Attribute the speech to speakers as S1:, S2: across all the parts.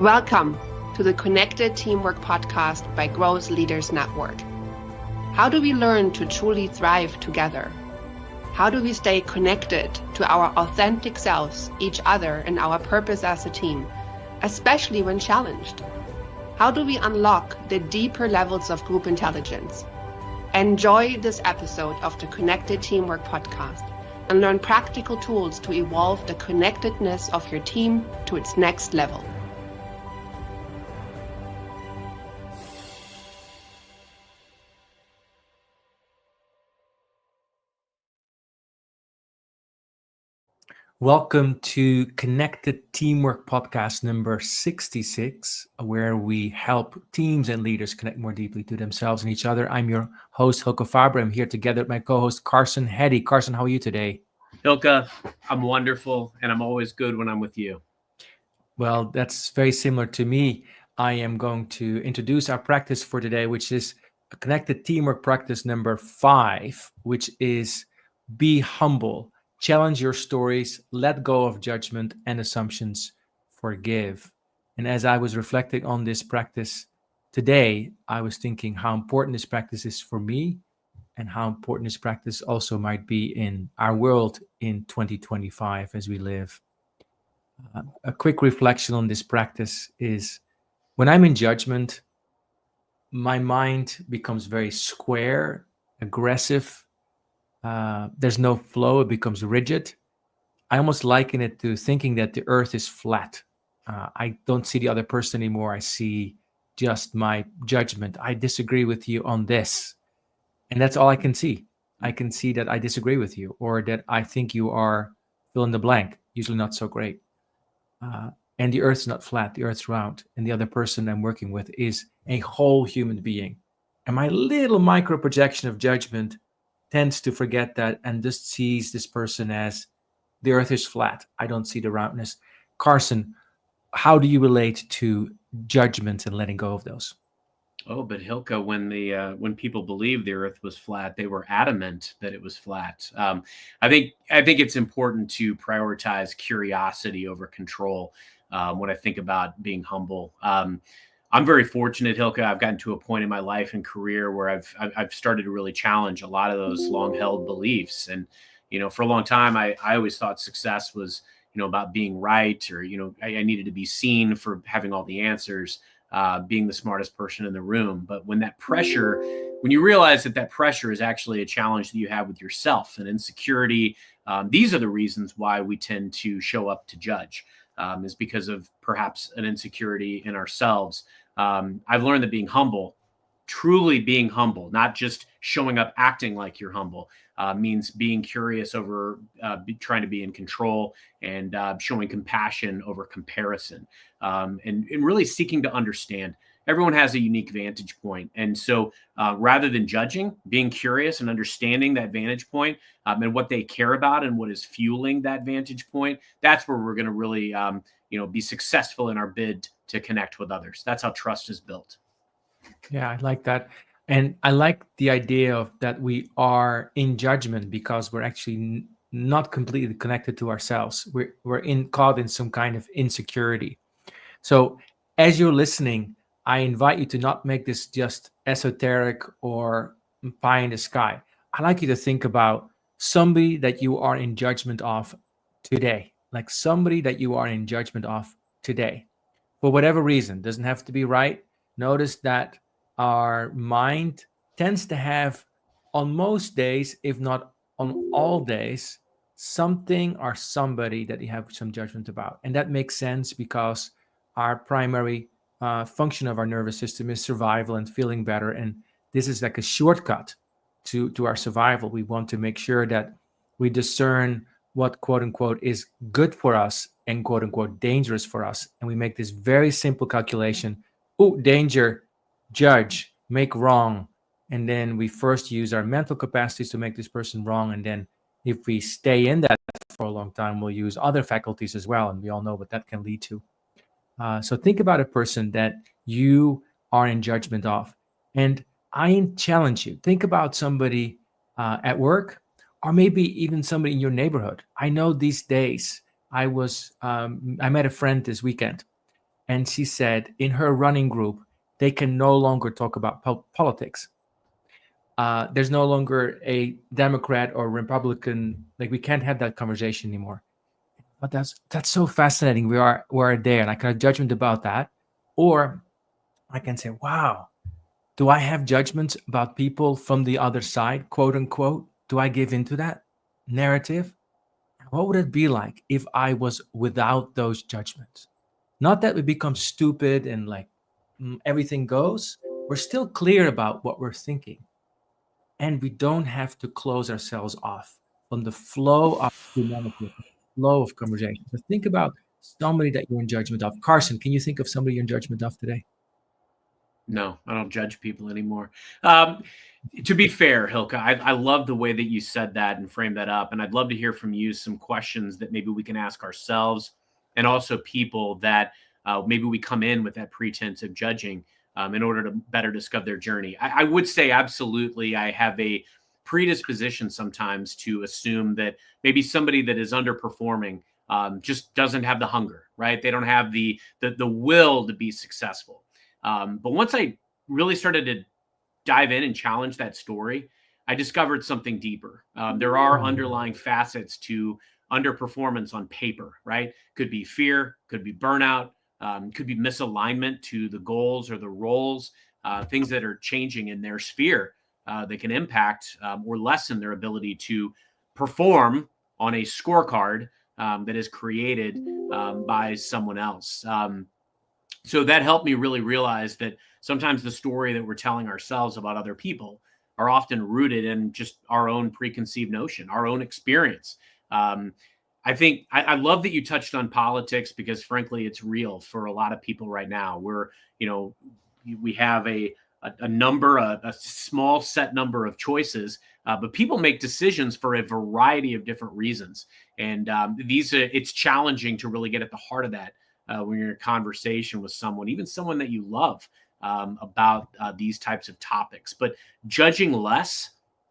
S1: Welcome to the Connected Teamwork Podcast by Growth Leaders Network. How do we learn to truly thrive together? How do we stay connected to our authentic selves, each other, and our purpose as a team, especially when challenged? How do we unlock the deeper levels of group intelligence? Enjoy this episode of the Connected Teamwork Podcast and learn practical tools to evolve the connectedness of your team to its next level.
S2: Welcome to Connected Teamwork Podcast number 66, where we help teams and leaders connect more deeply to themselves and each other. I'm your host, Hilke Faber. I'm here together with my co-host, Carson Heddy. Carson, how are you today?
S3: Hilke, I'm wonderful, and I'm always good when I'm with you.
S2: Well, that's very similar to me. I am going to introduce our practice for today, which is Connected Teamwork Practice number 5, which is be humble. Challenge your stories, let go of judgment and assumptions, forgive. And as I was reflecting on this practice today, I was thinking how important this practice is for me and how important this practice also might be in our world in 2025 as we live. A quick reflection on this practice is when I'm in judgment, my mind becomes very square, aggressive. There's no flow. It becomes rigid. I almost liken it to thinking that the earth is flat. I don't see the other person anymore. I see just my judgment. I disagree with you on this. And that's all I can see. I can see that I disagree with you or that I think you are fill in the blank, usually not so great. And the earth's not flat. The earth's round. And the other person I'm working with is a whole human being. And my little micro projection of judgment tends to forget that and just sees this person as the earth is flat. I don't see the roundness. Carson, how do you relate to judgment and letting go of those?
S3: Oh, but Hilke, when people believed the earth was flat, they were adamant that it was flat. I think it's important to prioritize curiosity over control when I think about being humble. I'm very fortunate, Hilke. I've gotten to a point in my life and career where I've started to really challenge a lot of those long-held beliefs. And for a long time, I always thought success was about being right, or I needed to be seen for having all the answers, being the smartest person in the room. But when you realize that pressure is actually a challenge that you have with yourself and insecurity, these are the reasons why we tend to show up to judge, is because of perhaps an insecurity in ourselves. I've learned that being humble, truly being humble, not just showing up acting like you're humble, means being curious over trying to be in control and showing compassion over comparison, and really seeking to understand. Everyone has a unique vantage point. And so rather than judging, being curious and understanding that vantage point and what they care about and what is fueling that vantage point, that's where we're going to really be successful in our bid to connect with others. That's how trust is built.
S2: Yeah, I like that. And I like the idea of that we are in judgment because we're actually not completely connected to ourselves. We're caught in some kind of insecurity. So as you're listening, I invite you to not make this just esoteric or pie in the sky. I'd like you to think about somebody that you are in judgment of today, like somebody that you are in judgment of today. For whatever reason, doesn't have to be right. Notice that our mind tends to have, on most days, if not on all days, something or somebody that you have some judgment about. And that makes sense because our primary function of our nervous system is survival and feeling better. And this is like a shortcut to our survival. We want to make sure that we discern what quote unquote is good for us and quote unquote dangerous for us. And we make this very simple calculation. Oh, danger, judge, make wrong. And then we first use our mental capacities to make this person wrong. And then if we stay in that for a long time, we'll use other faculties as well. And we all know what that can lead to. So think about a person that you are in judgment of. And I challenge you, think about somebody at work, or maybe even somebody in your neighborhood. I know these days, I met a friend this weekend, and she said in her running group, they can no longer talk about politics. There's no longer a Democrat or Republican. Like, we can't have that conversation anymore. But that's so fascinating. We're there, and I can have judgment about that, or I can say, wow, do I have judgments about people from the other side, quote unquote? Do I give into that narrative? What would it be like if I was without those judgments? Not that we become stupid and like everything goes. We're still clear about what we're thinking. And we don't have to close ourselves off from the flow of humanity, flow of conversation. So think about somebody that you're in judgment of. Carson, can you think of somebody you're in judgment of today?
S3: No, I don't judge people anymore. To be fair, Hilke, I love the way that you said that and framed that up. And I'd love to hear from you some questions that maybe we can ask ourselves, and also people that maybe we come in with that pretense of judging in order to better discover their journey. I would say absolutely I have a predisposition sometimes to assume that maybe somebody that is underperforming just doesn't have the hunger, right? They don't have the will to be successful. But once I really started to dive in and challenge that story, I discovered something deeper. There are underlying facets to underperformance on paper, right? Could be fear, could be burnout, could be misalignment to the goals or the roles, things that are changing in their sphere that can impact or lessen their ability to perform on a scorecard that is created by someone else. So that helped me really realize that sometimes the story that we're telling ourselves about other people are often rooted in just our own preconceived notion, our own experience. I think I love that you touched on politics, because frankly, it's real for a lot of people right now. We have a number, a small set number of choices, but people make decisions for a variety of different reasons. And it's challenging to really get at the heart of that when you're in a conversation with someone, even someone that you love, about these types of topics. But judging less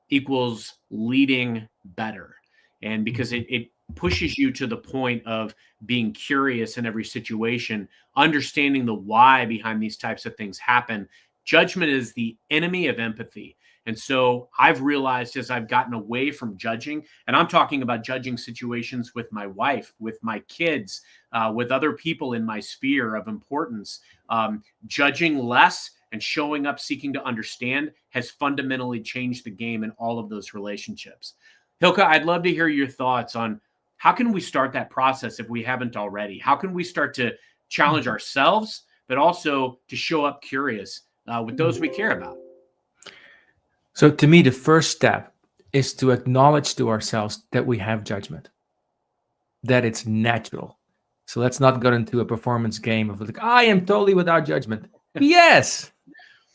S3: equals leading better. And because it pushes you to the point of being curious in every situation, understanding the why behind these types of things happen. Judgment is the enemy of empathy. And so I've realized as I've gotten away from judging, and I'm talking about judging situations with my wife, with my kids, with other people in my sphere of importance, judging less and showing up seeking to understand has fundamentally changed the game in all of those relationships. Hilke, I'd love to hear your thoughts on how can we start that process if we haven't already? How can we start to challenge ourselves, but also to show up curious with those we care about?
S2: So to me, the first step is to acknowledge to ourselves that we have judgment, that it's natural. So let's not go into a performance game of like, I am totally without judgment. Yes,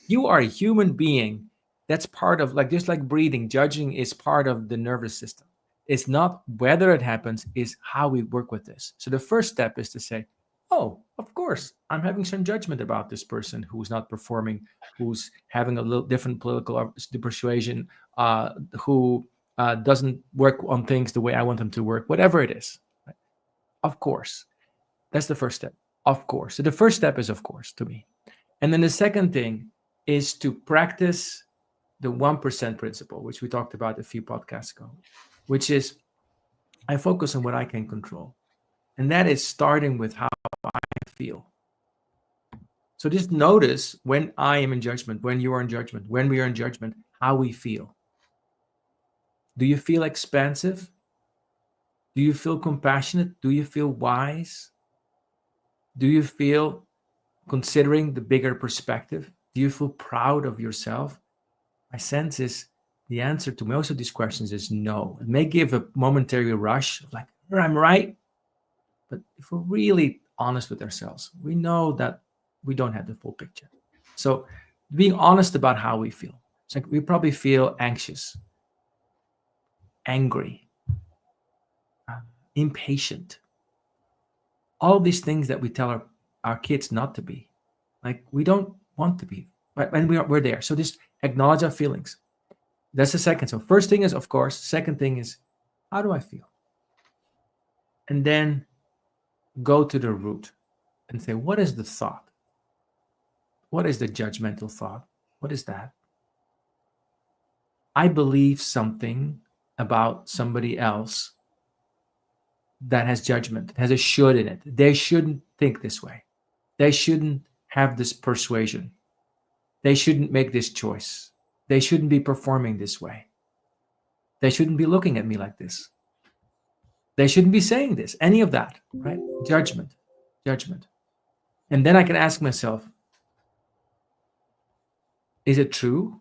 S2: you are a human being. That's part of, like, just like breathing, judging is part of the nervous system. It's not whether it happens, is how we work with this. So the first step is to say, oh, of course, I'm having some judgment about this person who's not performing, who's having a little different political persuasion, who doesn't work on things the way I want them to work, whatever it is. Right? Of course. That's the first step. Of course. So the first step is, of course, to me. And then the second thing is to practice the 1% principle, which we talked about a few podcasts ago, which is I focus on what I can control. And that is starting with how I feel. So just notice when I am in judgment, when you are in judgment, when we are in judgment, how we feel. Do you feel expansive? Do you feel compassionate? Do you feel wise? Do you feel considering the bigger perspective? Do you feel proud of yourself? My sense is the answer to most of these questions is no. It may give a momentary rush of like, I'm right. But if we're really honest with ourselves, we know that we don't have the full picture. So being honest about how we feel. It's like we probably feel anxious, angry, impatient. All these things that we tell our kids not to be. Like we don't want to be. Right? And we're there. So just acknowledge our feelings. That's the second. So first thing is, of course. Second thing is, how do I feel? And then go to the root. and say, what is the thought? What is the judgmental thought? What is that? I believe something about somebody else that has judgment, has a should in it. They shouldn't think this way. They shouldn't have this persuasion. They shouldn't make this choice. They shouldn't be performing this way. They shouldn't be looking at me like this. They shouldn't be saying this, any of that, right? Judgment. And then I can ask myself, is it true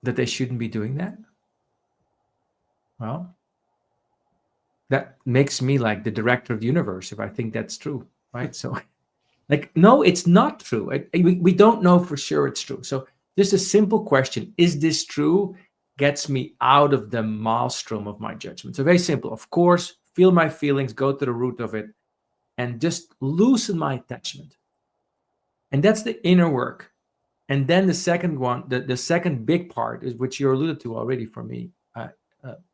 S2: that they shouldn't be doing that? Well, that makes me like the director of the universe if I think that's true, right? So, like, no, it's not true. We don't know for sure it's true. So just a simple question, is this true, gets me out of the maelstrom of my judgment. So very simple. Of course, feel my feelings, go to the root of it, and just loosen my attachment. And that's the inner work. And then the second one, the second big part, is which you alluded to already for me,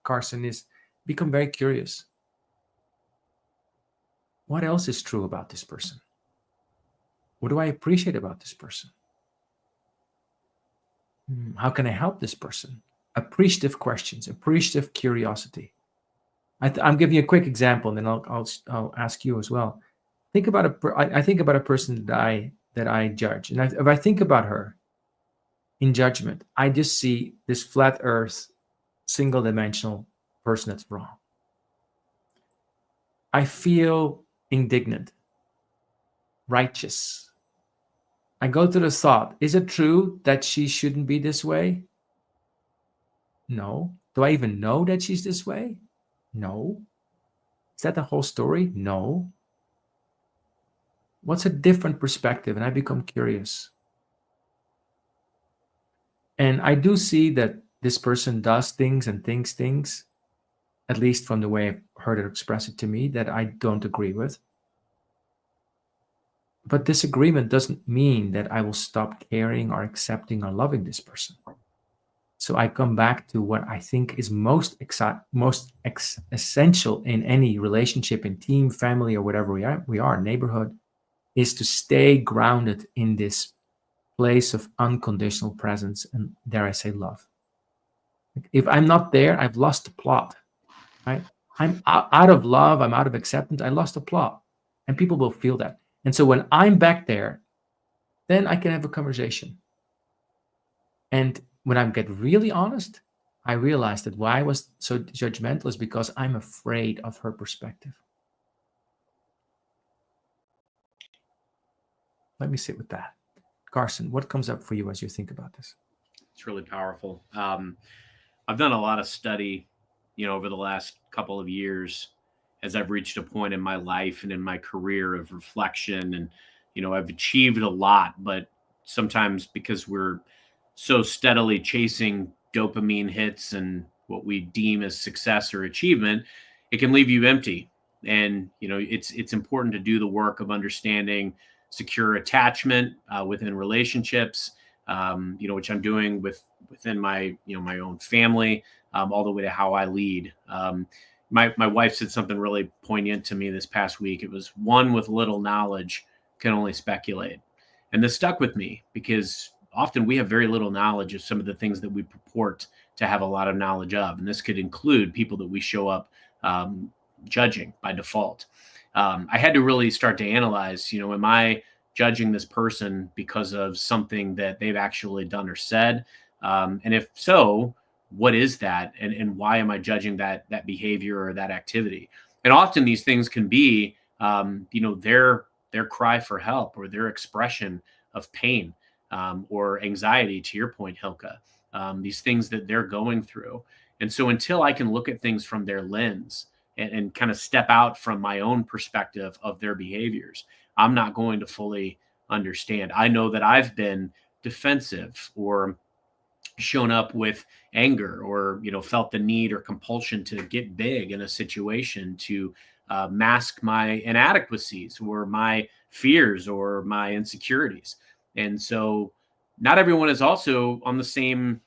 S2: Carson, is become very curious. What else is true about this person? What do I appreciate about this person? How can I help this person? Appreciative questions, appreciative curiosity. I'm giving you a quick example, and then I'll ask you as well. Think about I think about a person that I judge, and if I think about her in judgment, I just see this flat earth, single-dimensional person that's wrong. I feel indignant, righteous. I go to the thought, is it true that she shouldn't be this way? No. Do I even know that she's this way? No. Is that the whole story? No. What's a different perspective? And I become curious. And I do see that this person does things and thinks things, at least from the way I've heard her express it to me, that I don't agree with. But disagreement doesn't mean that I will stop caring or accepting or loving this person. So I come back to what I think is most essential in any relationship, in team, family, or whatever we are, neighborhood, is to stay grounded in this place of unconditional presence and, dare I say, love. If I'm not there, I've lost the plot, right? I'm out of love, I'm out of acceptance, I lost the plot. And people will feel that. And so when I'm back there, then I can have a conversation. And when I get really honest, I realized that why I was so judgmental is because I'm afraid of her perspective. Let me sit with that. Carson, what comes up for you as you think about this?
S3: It's really powerful. I've done a lot of study, over the last couple of years as I've reached a point in my life and in my career of reflection. And, I've achieved a lot, but sometimes because we're so steadily chasing dopamine hits and what we deem as success or achievement, it can leave you empty. And, it's important to do the work of understanding secure attachment within relationships, which I'm doing within my, my own family, all the way to how I lead. My wife said something really poignant to me this past week. It was, one with little knowledge can only speculate. And this stuck with me because often we have very little knowledge of some of the things that we purport to have a lot of knowledge of. And this could include people that we show up judging by default. I had to really start to analyze, am I judging this person because of something that they've actually done or said? And if so, what is that? And why am I judging that behavior or that activity? And often these things can be, their cry for help or their expression of pain or anxiety, to your point, Hilke, these things that they're going through. And so until I can look at things from their lens and kind of step out from my own perspective of their behaviors, I'm not going to fully understand. I know that I've been defensive or shown up with anger or, felt the need or compulsion to get big in a situation to mask my inadequacies or my fears or my insecurities. And so not everyone is also on the same,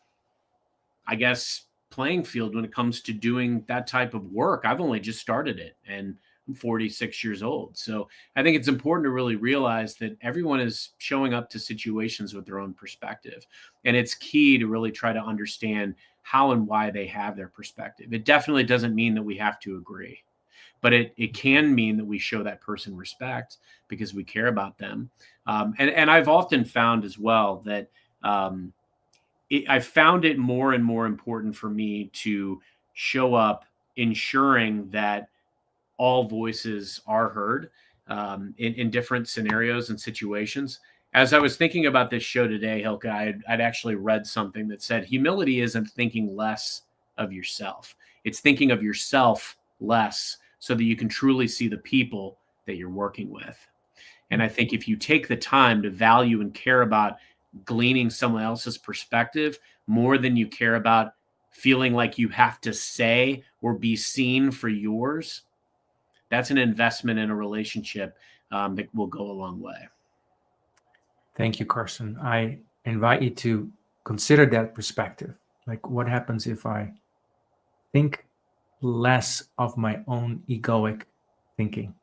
S3: I guess, playing field when it comes to doing that type of work. I've only just started it. And I'm 46 years old. So I think it's important to really realize that everyone is showing up to situations with their own perspective. And it's key to really try to understand how and why they have their perspective. It definitely doesn't mean that we have to agree, but it can mean that we show that person respect because we care about them. And I've often found as well that I found it more and more important for me to show up ensuring that all voices are heard in different scenarios and situations. As I was thinking about this show today, Hilke, I'd actually read something that said humility isn't thinking less of yourself. It's thinking of yourself less so that you can truly see the people that you're working with. And I think if you take the time to value and care about gleaning someone else's perspective more than you care about feeling like you have to say or be seen for yours, that's an investment in a relationship that will go a long way.
S2: Thank you, Carson. I invite you to consider that perspective. Like, what happens if I think less of my own egoic thinking?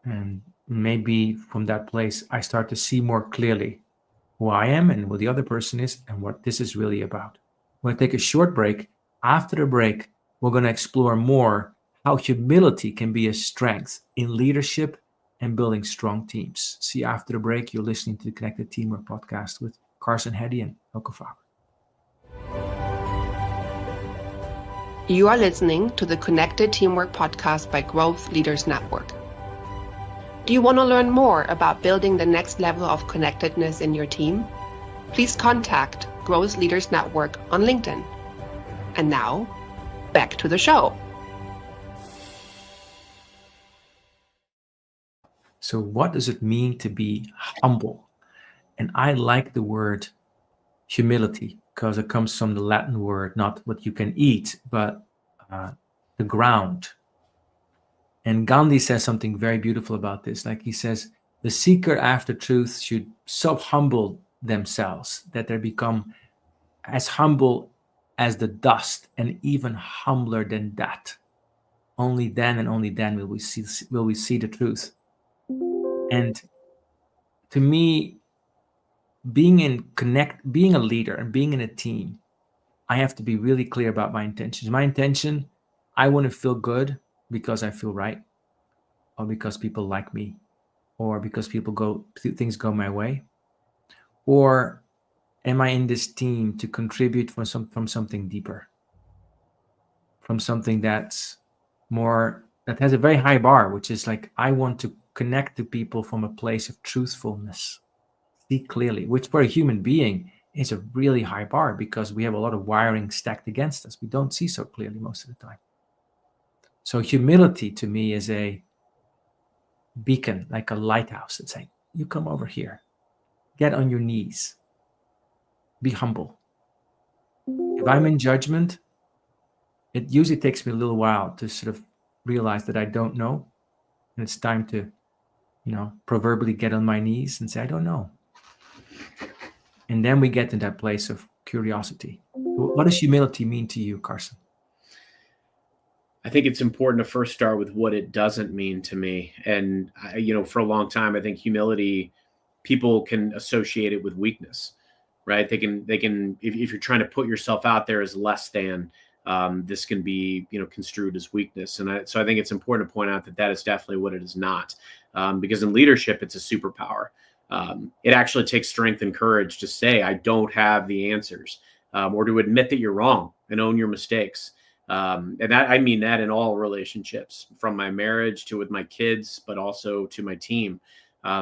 S2: And maybe from that place, I start to see more clearly who I am and who the other person is and what this is really about. We're going to take a short break. After the break, we're going to explore more how humility can be a strength in leadership and building strong teams. See you after the break. You're listening to the Connected Teamwork Podcast with Carson Heddy and Hilke Faber.
S1: You are listening to the Connected Teamwork Podcast by Growth Leaders Network. Do you want to learn more about building the next level of connectedness in your team? Please contact Growth Leaders Network on LinkedIn. And now, back to the show.
S2: So what does it mean to be humble? And I like the word humility because it comes from the Latin word, not what you can eat, but the ground. And Gandhi says something very beautiful about this. Like he says, the seeker after truth should so humble themselves that they become as humble as the dust and even humbler than that. Only then and only then will we see the truth. And to me, being a leader and being in a team, I have to be really clear about my intentions. My intention, I want to feel good because I feel right, or because people like me, or because things go my way, or am I in this team to contribute from something deeper, from something that's more, that has a very high bar, which is like, I want to connect to people from a place of truthfulness, see clearly, which for a human being is a really high bar because we have a lot of wiring stacked against us. We don't see so clearly most of the time. So humility to me is a beacon, like a lighthouse that's saying, you come over here, get on your knees, be humble. If I'm in judgment, it usually takes me a little while to sort of realize that I don't know. And it's time to, proverbially get on my knees and say, I don't know. And then we get to that place of curiosity. What does humility mean to you, Carson?
S3: I think it's important to first start with what it doesn't mean to me. And, for a long time, I think humility, people can associate it with weakness, right? They can, if you're trying to put yourself out there as less than, this can be, construed as weakness. And so I think it's important to point out that is definitely what it is not. Because in leadership, it's a superpower. It actually takes strength and courage to say, I don't have the answers, or to admit that you're wrong and own your mistakes. And that, I mean that in all relationships, from my marriage to with my kids, but also to my team.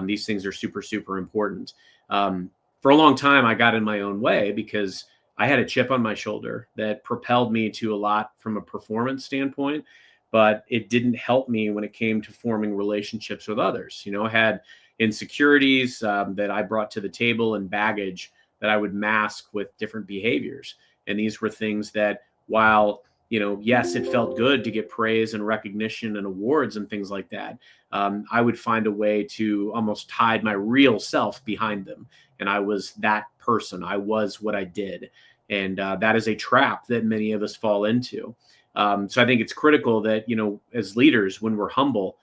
S3: These things are super, super important. For a long time, I got in my own way because I had a chip on my shoulder that propelled me to a lot from a performance standpoint, but it didn't help me when it came to forming relationships with others. I had insecurities that I brought to the table and baggage that I would mask with different behaviors. And these were things that, while yes, it felt good to get praise and recognition and awards and things like that, I would find a way to almost hide my real self behind them. And I was that person. I was what I did. And that is a trap that many of us fall into. So I think it's critical that, as leaders, when we're humble,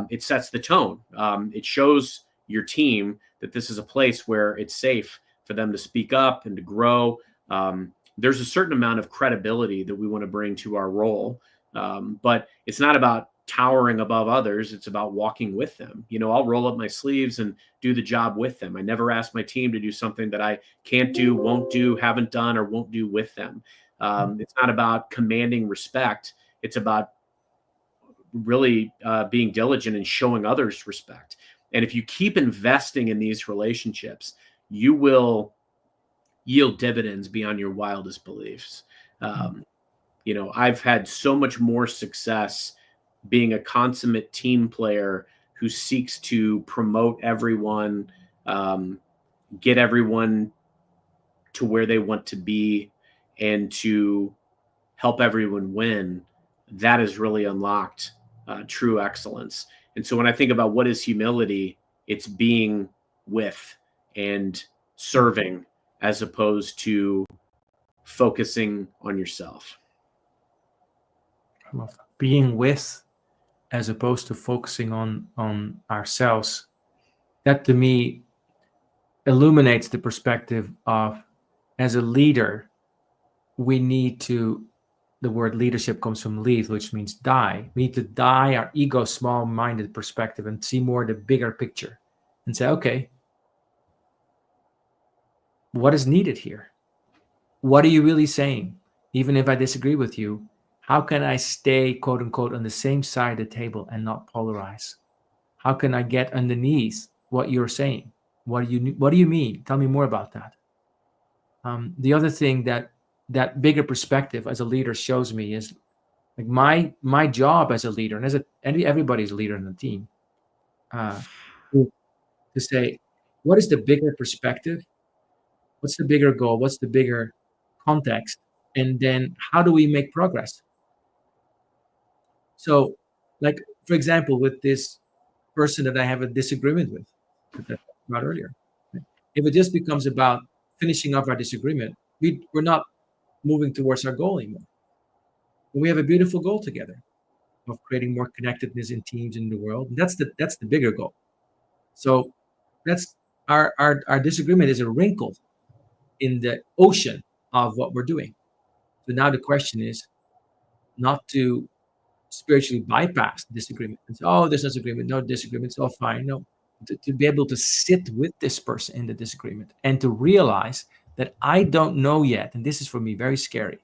S3: it sets the tone. It shows your team that this is a place where it's safe for them to speak up and to grow. There's a certain amount of credibility that we want to bring to our role. But it's not about towering above others. It's about walking with them. I'll roll up my sleeves and do the job with them. I never ask my team to do something that I can't do, won't do, haven't done, or won't do with them. It's not about commanding respect. It's about really being diligent and showing others respect. And if you keep investing in these relationships, you will yield dividends beyond your wildest beliefs. I've had so much more success being a consummate team player who seeks to promote everyone, get everyone to where they want to be, and to help everyone win. That has really unlocked true excellence. And so when I think about what is humility, it's being with and serving as opposed to focusing on yourself.
S2: Being with as opposed to focusing on ourselves. That to me illuminates the perspective of, as a leader, we need to, the word leadership comes from lead, which means die. We need to die our ego, small-minded perspective and see more the bigger picture and say, okay, what is needed here? What are you really saying? Even if I disagree with you, how can I stay, quote unquote, on the same side of the table and not polarize? How can I get underneath what you're saying? What do you mean? Tell me more about that. The other thing that bigger perspective as a leader shows me is like my job as a leader, and everybody's a leader in the team, to say, what is the bigger perspective? What's the bigger goal? What's the bigger context? And then how do we make progress? So, like, for example, with this person that I have a disagreement with, that I talked about earlier, if it just becomes about finishing off our disagreement, we're not moving towards our goal anymore. But we have a beautiful goal together of creating more connectedness in teams in the world. And that's the bigger goal. So that's our disagreement is a wrinkle in the ocean of what we're doing. So now the question is not to spiritually bypass disagreement and say, oh, there's no disagreement, no disagreement, it's all fine. No, to be able to sit with this person in the disagreement and to realize that I don't know yet, and this is for me very scary,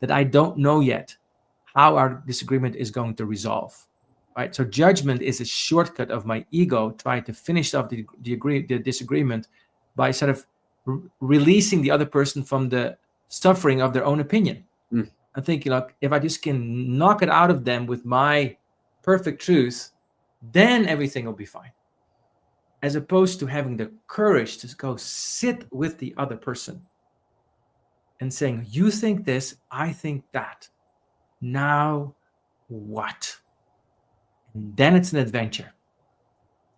S2: that I don't know yet how our disagreement is going to resolve. Right? So judgment is a shortcut of my ego trying to finish off the disagreement by sort of releasing the other person from the suffering of their own opinion. I think, if I just can knock it out of them with my perfect truth, then everything will be fine. As opposed to having the courage to go sit with the other person and saying, you think this, I think that. Now what? And then it's an adventure,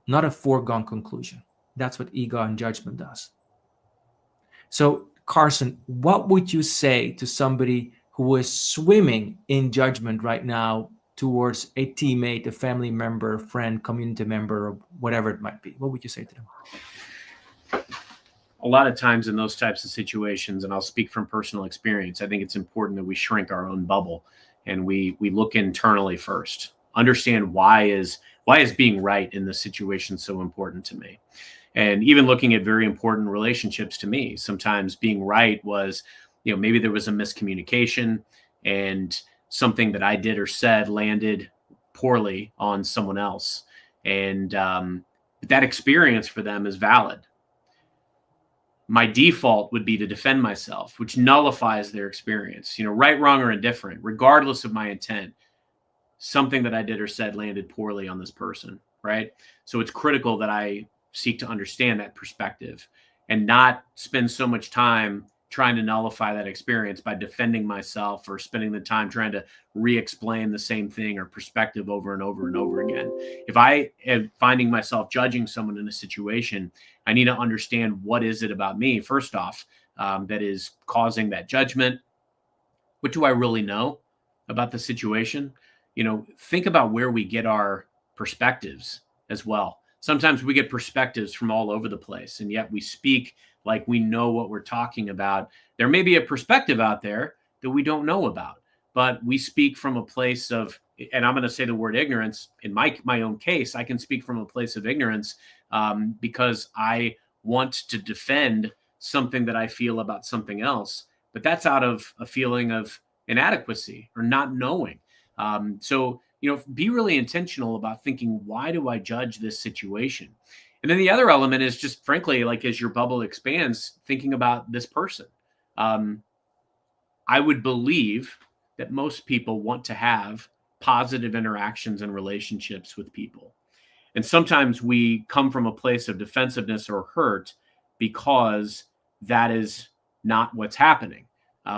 S2: not a foregone conclusion. That's what ego and judgment does. So, Carson, what would you say to somebody who is swimming in judgment right now towards a teammate, a family member, friend, community member, or whatever it might be? What would you say to them?
S3: A lot of times in those types of situations, and I'll speak from personal experience, I think it's important that we shrink our own bubble and we look internally first. Understand why is being right in this situation so important to me? And even looking at very important relationships to me, sometimes being right was, maybe there was a miscommunication and something that I did or said landed poorly on someone else. And that experience for them is valid. My default would be to defend myself, which nullifies their experience. Right, wrong, or indifferent, regardless of my intent, something that I did or said landed poorly on this person, right? So it's critical that I seek to understand that perspective and not spend so much time trying to nullify that experience by defending myself or spending the time trying to re-explain the same thing or perspective over and over and over again. If I am finding myself judging someone in a situation, I need to understand what is it about me, first off, that is causing that judgment. What do I really know about the situation? Think about where we get our perspectives as well. Sometimes we get perspectives from all over the place, and yet we speak like we know what we're talking about. There may be a perspective out there that we don't know about, but we speak from a place of, and I'm going to say the word ignorance. In my own case, I can speak from a place of ignorance because I want to defend something that I feel about something else, but that's out of a feeling of inadequacy or not knowing. So be really intentional about thinking, why do I judge this situation? And then the other element is just, frankly, like as your bubble expands, thinking about this person. I would believe that most people want to have positive interactions and relationships with people. And sometimes we come from a place of defensiveness or hurt because that is not what's happening.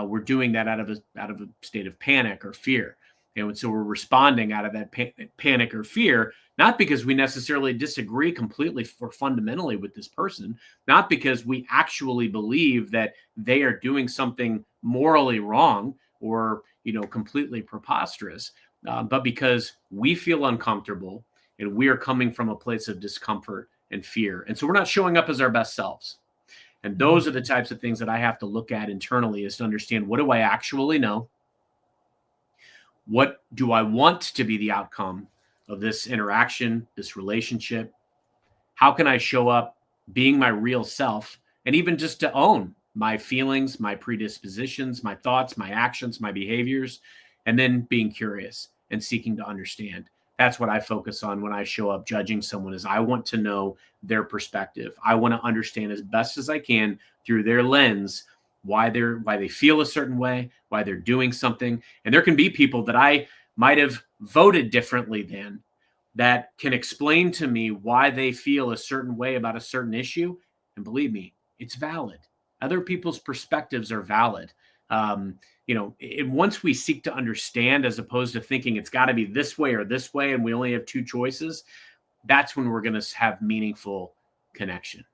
S3: We're doing that out of a state of panic or fear. And so we're responding out of that panic or fear, not because we necessarily disagree completely or fundamentally with this person, not because we actually believe that they are doing something morally wrong or completely preposterous, but because we feel uncomfortable and we are coming from a place of discomfort and fear. And so we're not showing up as our best selves. And those are the types of things that I have to look at internally, is to understand, what do I actually know? What do I want to be the outcome of this interaction, this relationship? How can I show up being my real self, and even just to own my feelings, my predispositions, my thoughts, my actions, my behaviors, and then being curious and seeking to understand. That's what I focus on when I show up judging someone, is I want to know their perspective. I want to understand as best as I can through their lens why they feel a certain way, why they're doing something. And there can be people that I might have voted differently than, that can explain to me why they feel a certain way about a certain issue. And believe me, it's valid. Other people's perspectives are valid. Once we seek to understand, as opposed to thinking it's got to be this way or this way, and we only have two choices, that's when we're going to have meaningful connection.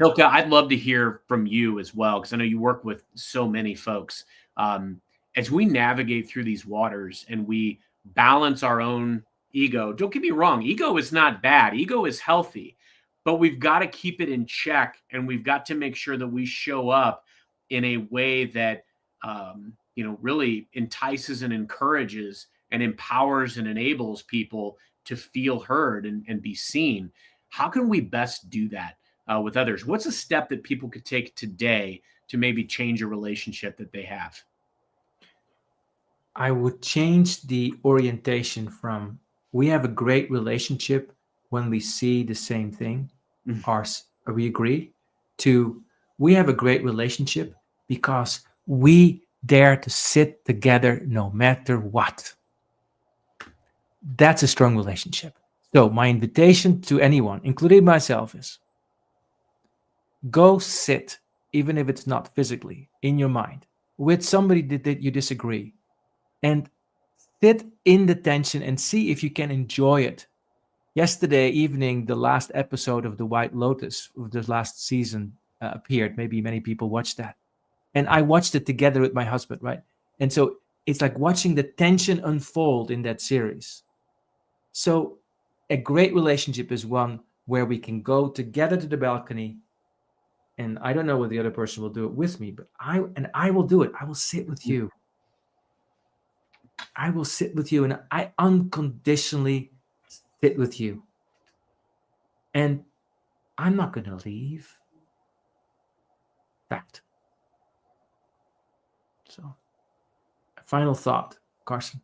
S3: Hilke, I'd love to hear from you as well, because I know you work with so many folks. As we navigate through these waters and we balance our own ego, don't get me wrong, ego is not bad. Ego is healthy, but we've got to keep it in check, and we've got to make sure that we show up in a way that really entices and encourages and empowers and enables people to feel heard and be seen. How can we best do that with others? What's a step that people could take today to maybe change a relationship that they have?
S2: I would change the orientation from, we have a great relationship when we see the same thing, or we agree, to, we have a great relationship because we dare to sit together no matter what. That's a strong relationship. So my invitation to anyone, including myself, is go sit, even if it's not physically, in your mind, with somebody that you disagree, and sit in the tension and see if you can enjoy it. Yesterday evening, the last episode of The White Lotus of this last season appeared. Maybe many people watched that. And I watched it together with my husband, right? And so it's like watching the tension unfold in that series. So a great relationship is one where we can go together to the balcony, and I don't know whether the other person will do it with me, but I will do it. I will sit with you. I will sit with you, and I unconditionally sit with you. And I'm not going to leave. Fact. So, final thought, Carson.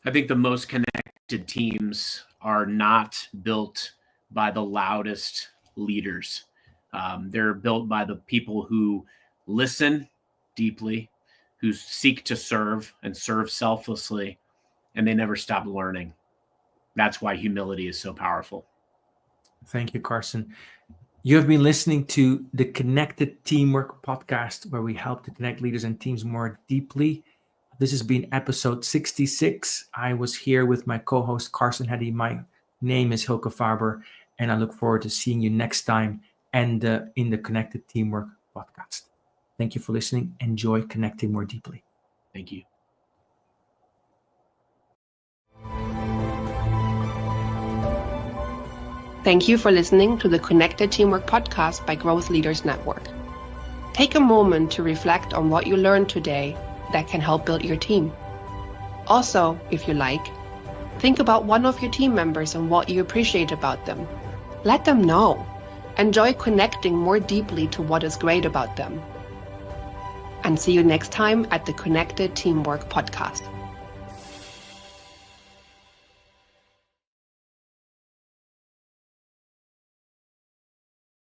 S3: I think the most connected teams are not built by the loudest leaders. They're built by the people who listen deeply, who seek to serve and serve selflessly, and they never stop learning. That's why humility is so powerful.
S2: Thank you, Carson. You have been listening to the Connected Teamwork podcast, where we help to connect leaders and teams more deeply. This has been episode 66. I was here with my co-host, Carson Heddy. My name is Hilke Faber, and I look forward to seeing you next time and in the Connected Teamwork podcast. Thank you for listening. Enjoy connecting more deeply.
S3: Thank you.
S1: Thank you for listening to the Connected Teamwork podcast by Growth Leaders Network. Take a moment to reflect on what you learned today that can help build your team. Also, if you like, think about one of your team members and what you appreciate about them. Let them know. Enjoy connecting more deeply to what is great about them. And see you next time at the Connected Teamwork podcast.